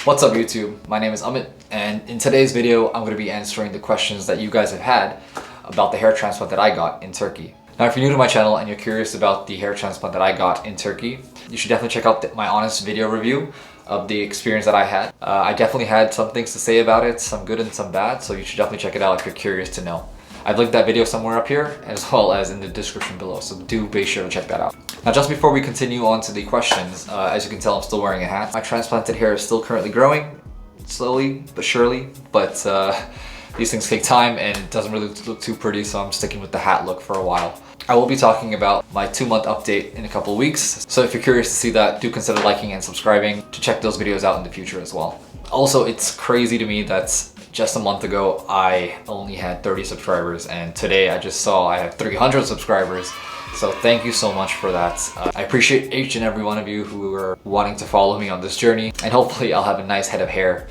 What's up YouTube? My name is Amit, and in today's video I'm going to be answering the questions that you guys have had about the hair transplant that I got in Turkey. Now if you're new to my channel and you're curious about the hair transplant that I got in Turkey, you should definitely check out my honest video review of the experience that I had. I definitely had some things to say about it, some good and some bad, so you should definitely check it out if you're curious to know. I've linked that video somewhere up here as well as in the description below, so do be sure to check that out. Now just before we continue on to the questions, as you can tell I'm still wearing a hat. My transplanted hair is still currently growing, slowly but surely, but these things take time and it doesn't really look too pretty, so I'm sticking with the hat look for a while. I will be talking about my 2-month update in a couple of weeks, so if you're curious to see that, do consider liking and subscribing to check those videos out in the future as well. Also, it's crazy to me that just a month ago I only had 30 subscribers and today I just saw I have 300 subscribers. So thank you so much for that. I appreciate each and every one of you who are wanting to follow me on this journey, and hopefully I'll have a nice head of hair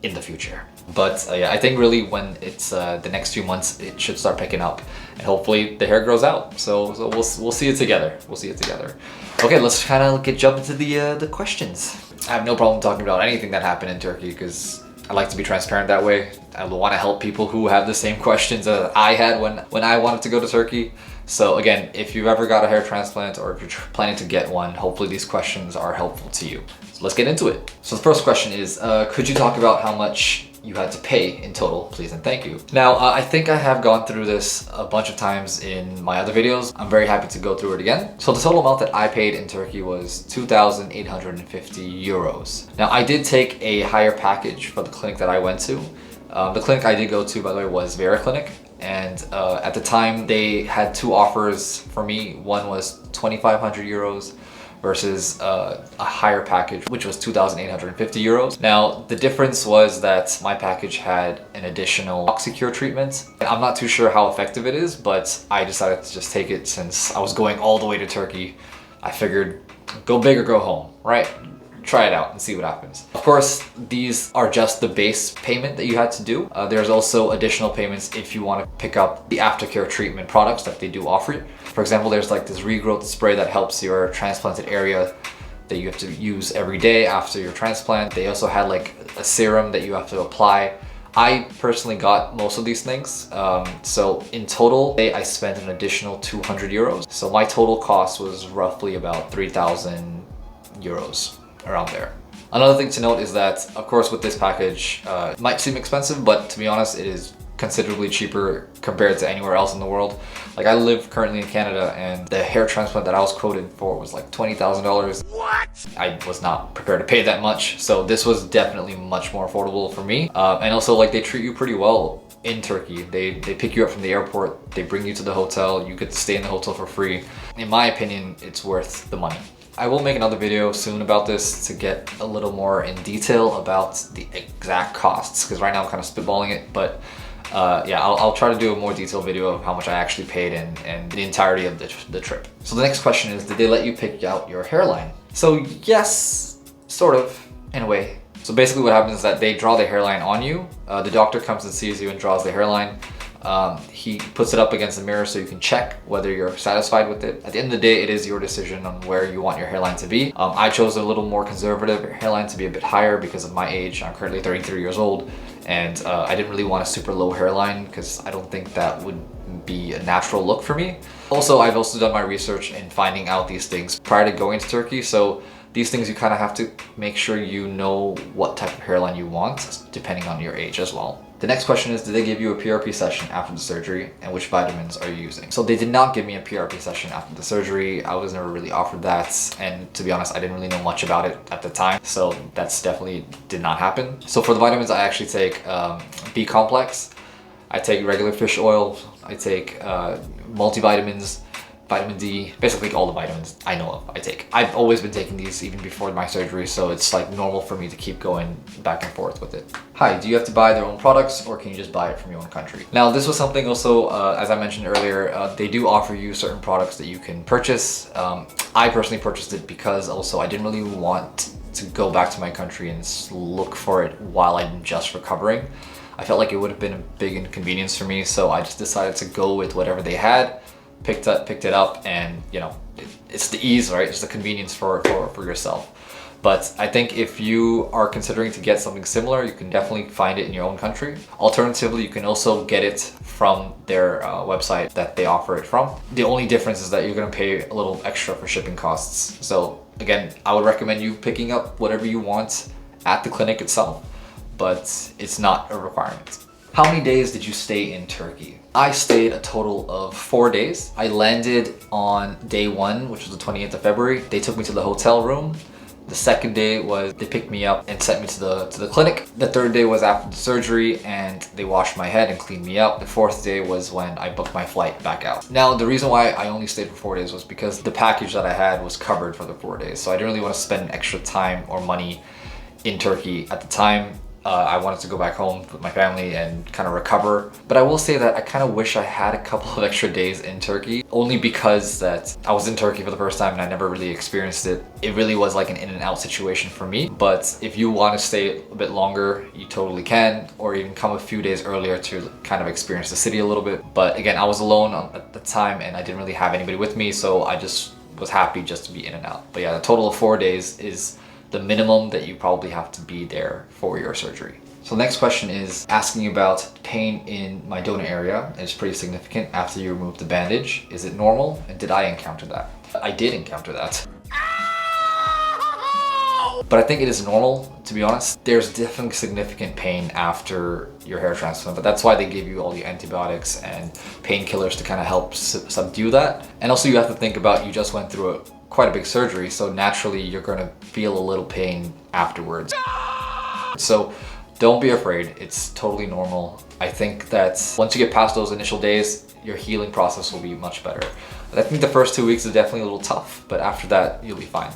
in the future. But yeah, I think really when it's the next few months it should start picking up and hopefully the hair grows out. So we'll see it together. We'll see it together. Okay, let's kind of jump into the questions. I have no problem talking about anything that happened in Turkey because I like to be transparent that way. I want to help people who have the same questions that I had when I wanted to go to Turkey. So again, if you've ever got a hair transplant or if you're planning to get one, hopefully these questions are helpful to you. So let's get into it. So the first question is, could you talk about how much you had to pay in total, please and thank you. Now, I think I have gone through this a bunch of times in my other videos. I'm very happy to go through it again. So the total amount that I paid in Turkey was 2,850 euros. Now, I did take a higher package for the clinic that I went to. The clinic I did go to, by the way, was Vera Clinic. And at the time, they had two offers for me. One was 2,500 euros versus a higher package, which was 2,850 euros. Now, the difference was that my package had an additional Oxycure treatment. I'm not too sure how effective it is, but I decided to just take it since I was going all the way to Turkey. I figured, go big or go home, right? Try it out and see what happens. Of course, these are just the base payment that you had to do. There's also additional payments if you want to pick up the aftercare treatment products that they do offer you. For example, there's like this regrowth spray that helps your transplanted area that you have to use every day after your transplant. They also had like a serum that you have to apply. I personally got most of these things. So in total, I spent an additional 200 euros. So my total cost was roughly about 3,000 euros. Around there. Another thing to note is that, of course, with this package, it might seem expensive, but to be honest, it is considerably cheaper compared to anywhere else in the world. Like, I live currently in Canada and the hair transplant that I was quoted for was like $20,000. What? I was not prepared to pay that much, so this was definitely much more affordable for me. And also, like, they treat you pretty well in Turkey. They pick you up from the airport, they bring you to the hotel, you get to stay in the hotel for free. In my opinion, it's worth the money. I will make another video soon about this to get a little more in detail about the exact costs, because right now I'm kind of spitballing it, but yeah, I'll try to do a more detailed video of how much I actually paid and the entirety of the trip. So the next question is, did they let you pick out your hairline? So yes, sort of, in a way. So basically what happens is that they draw the hairline on you. The doctor comes and sees you and draws the hairline. He puts it up against the mirror so you can check whether you're satisfied with it. At the end of the day, it is your decision on where you want your hairline to be. I chose a little more conservative hairline to be a bit higher because of my age. I'm currently 33 years old and I didn't really want a super low hairline because I don't think that would be a natural look for me. Also, I've also done my research in finding out these things prior to going to Turkey. So these things you kind of have to make sure you know what type of hairline you want depending on your age as well. The next question is, did they give you a PRP session after the surgery and which vitamins are you using? So they did not give me a PRP session after the surgery. I was never really offered that, and to be honest, I didn't really know much about it at the time, so that's definitely did not happen. So for the vitamins, I actually take B complex, I take regular fish oil, I take multivitamins, vitamin D, basically all the vitamins I know of I take. I've always been taking these even before my surgery, so it's like normal for me to keep going back and forth with it. Hi, do you have to buy their own products or can you just buy it from your own country? Now this was something also, as I mentioned earlier, they do offer you certain products that you can purchase. I personally purchased it because also I didn't really want to go back to my country and look for it while I'm just recovering. I felt like it would have been a big inconvenience for me, so I just decided to go with whatever they had. Picked it up, and you know, it's the ease, right? It's the convenience for yourself. But I think if you are considering to get something similar, you can definitely find it in your own country. Alternatively, you can also get it from their website that they offer it from. The only difference is that you're gonna pay a little extra for shipping costs. So again, I would recommend you picking up whatever you want at the clinic itself, but it's not a requirement. How many days did you stay in Turkey? I stayed a total of 4 days. I landed on day 1, which was the 28th of February. They took me to the hotel room. The second day was they picked me up and sent me to the clinic. The third day was after the surgery and they washed my head and cleaned me up. The fourth day was when I booked my flight back out. Now, the reason why I only stayed for 4 days was because the package that I had was covered for the 4 days. So I didn't really want to spend extra time or money in Turkey at the time. I wanted to go back home with my family and kind of recover. But I will say that I kind of wish I had a couple of extra days in Turkey, only because that I was in Turkey for the first time and I never really experienced it. It really was like an in and out situation for me. But if you want to stay a bit longer, you totally can, or even come a few days earlier to kind of experience the city a little bit. But again, I was alone at the time and I didn't really have anybody with me, so I just was happy just to be in and out. But yeah, the total of 4 days is the minimum that you probably have to be there for your surgery. So the next question is asking about pain in my donor area. It's pretty significant after you remove the bandage. Is it normal? And did I encounter that? I did encounter that. But I think it is normal, to be honest. There's definitely significant pain after your hair transplant, but that's why they give you all the antibiotics and painkillers to kind of help subdue that. And also you have to think about, you just went through quite a big surgery, so naturally you're gonna feel a little pain afterwards. So don't be afraid, it's totally normal. I think that once you get past those initial days, your healing process will be much better. I think the first 2 weeks is definitely a little tough, but after that, you'll be fine.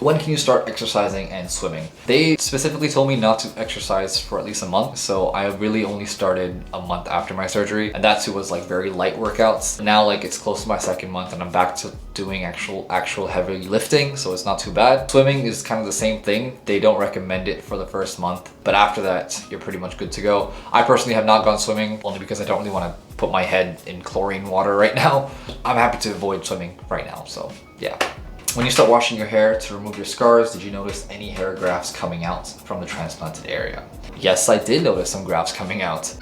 When can you start exercising and swimming? They specifically told me not to exercise for at least a month, so I really only started a month after my surgery, and that too was like very light workouts. Now like it's close to my 2nd month and I'm back to doing actual heavy lifting, so it's not too bad. Swimming is kind of the same thing. They don't recommend it for the first month, but after that, you're pretty much good to go. I personally have not gone swimming, only because I don't really want to put my head in chlorine water right now. I'm happy to avoid swimming right now, so yeah. When you start washing your hair to remove your scars, did you notice any hair grafts coming out from the transplanted area? Yes, I did notice some grafts coming out.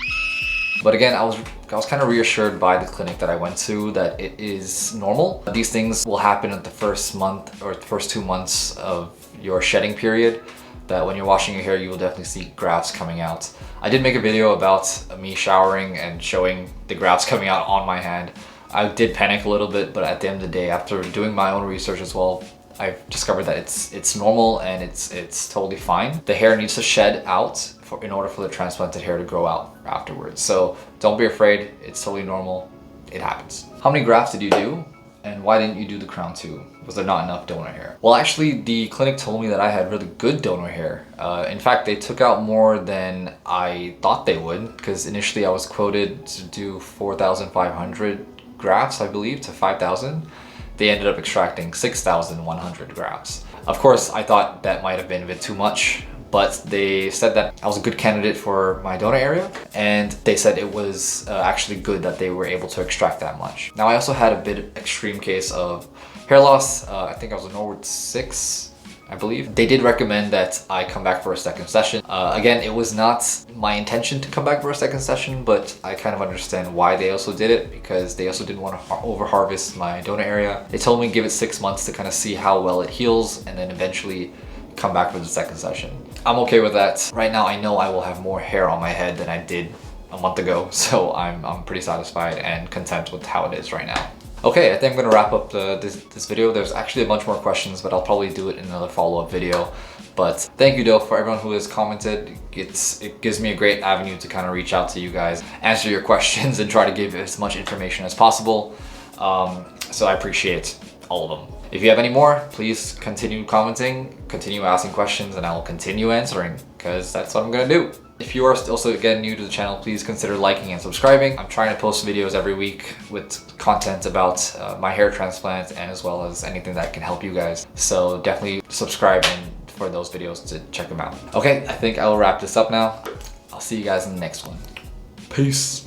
But again, I was kind of reassured by the clinic that I went to that it is normal. These things will happen at the first month or the first 2 months of your shedding period. That when you're washing your hair, you will definitely see grafts coming out. I did make a video about me showering and showing the grafts coming out on my hand. I did panic a little bit, but at the end of the day, after doing my own research as well, I've discovered that it's normal and it's totally fine. The hair needs to shed out in order for the transplanted hair to grow out afterwards. So don't be afraid, it's totally normal, it happens. How many grafts did you do? And why didn't you do the crown too? Was there not enough donor hair? Well, actually, the clinic told me that I had really good donor hair. In fact, they took out more than I thought they would, because initially I was quoted to do 4,500 grafts, I believe, to 5,000. They ended up extracting 6,100 grafts. Of course, I thought that might have been a bit too much, but they said that I was a good candidate for my donor area, and they said it was actually good that they were able to extract that much. Now, I also had a bit extreme case of hair loss. I think I was a Norwood 6, I believe. They did recommend that I come back for a 2nd session. Again, it was not my intention to come back for a 2nd session, but I kind of understand why they also did it, because they also didn't want to over harvest my donor area. They told me give it 6 months to kind of see how well it heals and then eventually come back for the 2nd session. I'm okay with that. Right now, I know I will have more hair on my head than I did a month ago, so I'm pretty satisfied and content with how it is right now. Okay, I think I'm gonna wrap up this video. There's actually a bunch more questions, but I'll probably do it in another follow-up video. But thank you though for everyone who has commented. It gives me a great avenue to kind of reach out to you guys, answer your questions, and try to give as much information as possible. So I appreciate all of them. If you have any more, please continue commenting, continue asking questions, and I will continue answering, because that's what I'm gonna do. If you are also, again, new to the channel, please consider liking and subscribing. I'm trying to post videos every week with content about my hair transplant, and as well as anything that can help you guys. So definitely subscribe for those videos to check them out. Okay, I think I will wrap this up now. I'll see you guys in the next one. Peace.